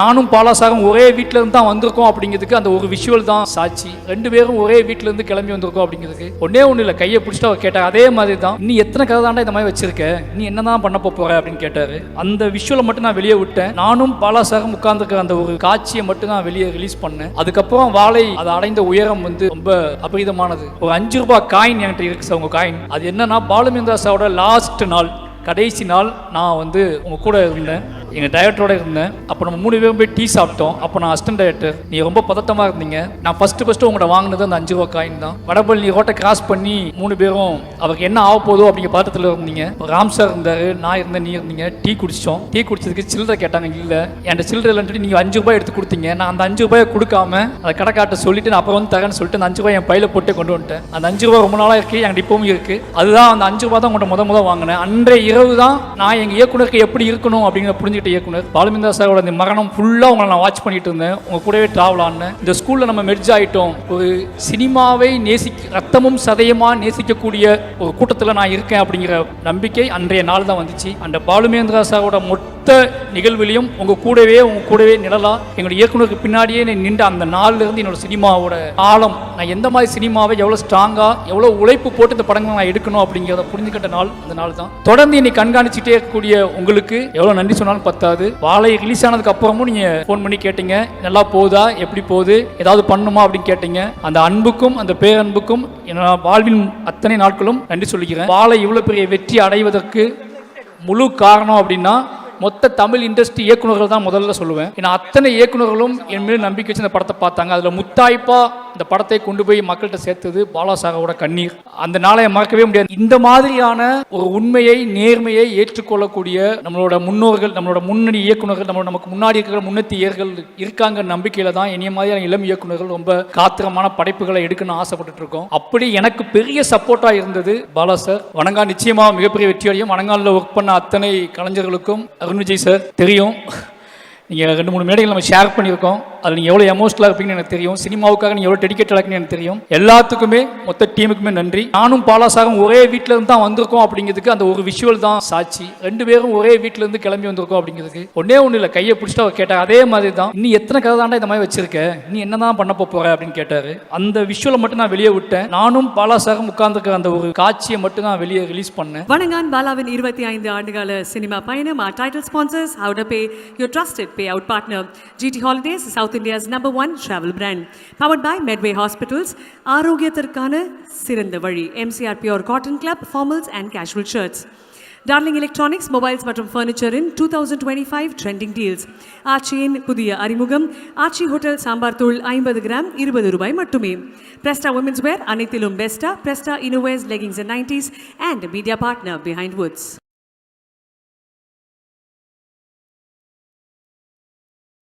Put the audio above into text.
நானும் பாலாசாரும் ஒரே வீட்டில இருந்து தான் வந்திருக்கோம் அப்படிங்கிறதுக்கு அந்த ஒரு விஷுவல் தான் சாட்சி. 2 பேரும் ஒரே வீட்டில இருந்து கிளம்பி வந்திருக்கோம் அப்படிங்கிறதுக்கு ஒன்னே ஒண்ணு இல்லை, கையை பிடிச்சிட்டு அவர் கேட்டார். அதே மாதிரி தான், நீ எத்தனை கதை தாண்டா இந்த மாதிரி வச்சிருக்க, நீ என்னதான் பண்ண போற அப்படின்னு கேட்டாரு. அந்த விஷுவலை மட்டும் நான் வெளியே விட்டேன். நானும் பாலாசாரும் உட்கார்ந்துருக்க அந்த ஒரு காட்சியை மட்டும் நான் வெளியே ரிலீஸ் பண்ணேன். அதுக்கப்புறம் வாழை அது அடைந்த உயரம் ரொம்ப அபரிதமானது. ஒரு 5 ரூபாய் காயின் என்கிட்ட இருக்கு சார். உங்க காயின் அது என்னன்னா, பாலுமேந்திரா சாரோட லாஸ்ட் நாள், கடைசி நாள் நான் உங்க கூட இருந்தேன், எங்கள் டைரக்டரோட இருந்தேன். அப்போ நம்ம 3 பேரும் போய் டீ சாப்பிட்டோம். அப்போ நான் அசிஸ்டன்ட் டைரக்டர், நீ ரொம்ப பதட்டமாக இருந்தீங்க. நான் ஃபஸ்ட்டு உங்கள்கிட்ட வாங்கினது அந்த 5 ரூபா காயின் தான். வடபழனி ரோட்டை கிராஸ் பண்ணி 3 பேரும் அவருக்கு என்ன ஆக போதோ அப்படிங்கிற பதட்டத்தில் இருந்தீங்க. ராம் சார் இருந்தார், நான் இருந்தேன், நீ இருந்தீங்க. டீ குடிச்சிட்டோம். டீ குடிச்சதுக்கு சில்லறை கேட்டாங்க. இல்லை என்கிட்ட சில்லறை இல்லைன்ட்டு நீங்கள் 5 ரூபாய் எடுத்து கொடுத்தீங்க. நான் அந்த 5 ரூபாயை கொடுக்காம அதை கடைக்காட்ட சொல்லிட்டு நான் அப்புறம் தரேன்னு சொல்லிட்டு அந்த 5 ரூபாய் என் பையில போட்டு கொண்டு வந்துட்டேன். அந்த 5 ரூபாய் ரொம்ப நாளாக இருக்குது, என்கிட்ட இப்பவும் இருக்குது. அதுதான் அந்த 5 ரூபாய் தான் உங்கள்கிட்ட முத வாங்கினேன். அன்றைய இரவு தான் நான் எங்கள் இயக்குனருக்கு எப்படி இருக்கணும் அப்படிங்கிற புரிஞ்சுக்கிட்ட இயக்குனர் பாலுமேந்திரா சாரோட இந்த மரணம் ஃபுல்லாக உங்களை நான் வாட்ச் பண்ணிட்டு இருந்தேன். உங்க கூடவே டிராவல் ஆனேன். இந்த ஸ்கூலில் நம்ம மெர்ஜ் ஆகிட்டோம். ஒரு சினிமாவை ரத்தமும் சதயமா நேசிக்கக்கூடிய ஒரு கூட்டத்தில் நான் இருக்கேன் அப்படிங்கிற நம்பிக்கை அன்றைய நாள் தான் வந்துச்சு. அந்த பாலுமேந்திரா சாரோட மொத்த நிகழ்விலையும் உங்க கூடவே நிழலா எங்களுடைய இயக்குனருக்கு பின்னாடியே நின்ற அந்த நாள்ல இருந்து என்னோட சினிமாவோட ஆழம், நான் எந்த மாதிரி சினிமாவை எவ்வளவு ஸ்ட்ராங்கா எவ்வளவு உழைப்பு போட்டு இந்த படங்களை நான் எடுக்கணும் அப்படிங்கிறத புரிஞ்சுக்கிட்ட நாள் அந்த நாள் தான். தொடர்ந்து இன்னைக்கு கண்காணிச்சுட்டே இருக்கக்கூடிய உங்களுக்கு எவ்வளவு நன்றி சொன்னாலும் பத்தாது. வாழை ரிலீஸ் ஆனதுக்கு அப்புறமும் நீங்க போன் பண்ணி கேட்டீங்க, நல்லா போகுதா, எப்படி போகுது, ஏதாவது பண்ணுமா அப்படின்னு கேட்டீங்க. அந்த அன்புக்கும் அந்த பேரன்புக்கும் என்னோட வாழ்வின் அத்தனை நாட்களும் நன்றி சொல்லிக்கிறேன். வாழை இவ்வளவு பெரிய வெற்றி அடைவதற்கு முழு காரணம் அப்படின்னா மொத்த தமிழ் இண்டஸ்ட்ரி இயக்குநர்கள் தான் முதல்ல சொல்லுவேன். ஏன்னா அத்தனை இயக்குநர்களும் என் மேல் நம்பிக்கை வச்சு இந்த படத்தை பார்த்தாங்க. அதில் முத்தாய்ப்பா இந்த படத்தை கொண்டு போய் மக்கள்கிட்ட சேர்த்தது பாலாசாரோட கண்ணீர். அந்த நாளை மறக்கவே முடியாது. இந்த மாதிரியான ஒரு உண்மையை, நேர்மையை ஏற்றுக்கொள்ளக்கூடிய நம்மளோட முன்னோர்கள், நம்மளோட முன்னணி இயக்குநர்கள், நமக்கு முன்னாடி இருக்கிற முன்னேற்றியர்கள் இருக்காங்க நம்பிக்கையில தான் என்னைய மாதிரியான இளம் இயக்குநர்கள் ரொம்ப காத்திரமான படைப்புகளை எடுக்கணும்னு ஆசைப்பட்டு இருக்கோம். அப்படி எனக்கு பெரிய சப்போர்ட்டா இருந்தது பாலா சார். வணங்கா நிச்சயமா மிகப்பெரிய வெற்றி அடையும். வணங்காலில் ஒர்க் பண்ண அத்தனை கலைஞர்களுக்கும், அருண் விஜய் சார் தெரியும், நீங்கள் 2-3 மேடைகள் நம்ம ஷேர் பண்ணியிருக்கோம். அதில் நீங்கள் எவ்வளோ எமோஷனலாக இருப்பீங்கன்னு எனக்கு தெரியும். சினிமாவுக்காக நீங்கள் எவ்வளோ டெடிக்கேட்டடாக இருக்குன்னு எனக்கு தெரியும். எல்லாத்துக்குமே மொத்த டீமுக்குமே நன்றி. நானும் பாலாசாரும் ஒரே வீட்டில் இருந்து தான் வந்திருக்கோம் அப்படிங்கிறதுக்கு அந்த ஒரு விஷுவல் தான் சாட்சி. 2 பேரும் ஒரே வீட்டில இருந்து கிளம்பி வந்திருக்கோம் அப்படிங்கிறதுக்கு ஒன்னே ஒன்று இல்லை, கையை பிடிச்சிட்டு அவர் கேட்டார். அதே மாதிரி தான், நீ எத்தனை கதை தாண்டா இந்த மாதிரி வச்சிருக்க, நீ என்னதான் பண்ண போற அப்படின்னு கேட்டாரு. அந்த விஷுவலை மட்டும் நான் வெளியே விட்டேன். நானும் பாலாசாரும் உட்கார்ந்துருக்க அந்த ஒரு காட்சியை மட்டும் நான் வெளியே ரிலீஸ் பண்ணேன். வணங்கான் பாலாவின் 25 ஆண்டுகால சினிமா பயணம். Our title sponsors, How to Pay, your trusted payout partner. GT Holidays, South India's #1 travel brand. Powered by Medway Hospitals, ஆரோக்கியத்திற்கான சிறந்த வழி. MCR Pure Cotton Club, formals and casual shirts. Darling Electronics, mobiles மற்றும் furniture in 2025 trending deals. ஆச்சியின் புதிய அறிமுகம், ஆச்சி hotel sambar தூள் 50 gram 20 ரூபாய் மட்டுமே. Presta Women's Wear, அனைத்திலும் பெஸ்டா. Presta Innowares, leggings and 90s and media partner Behind Woods.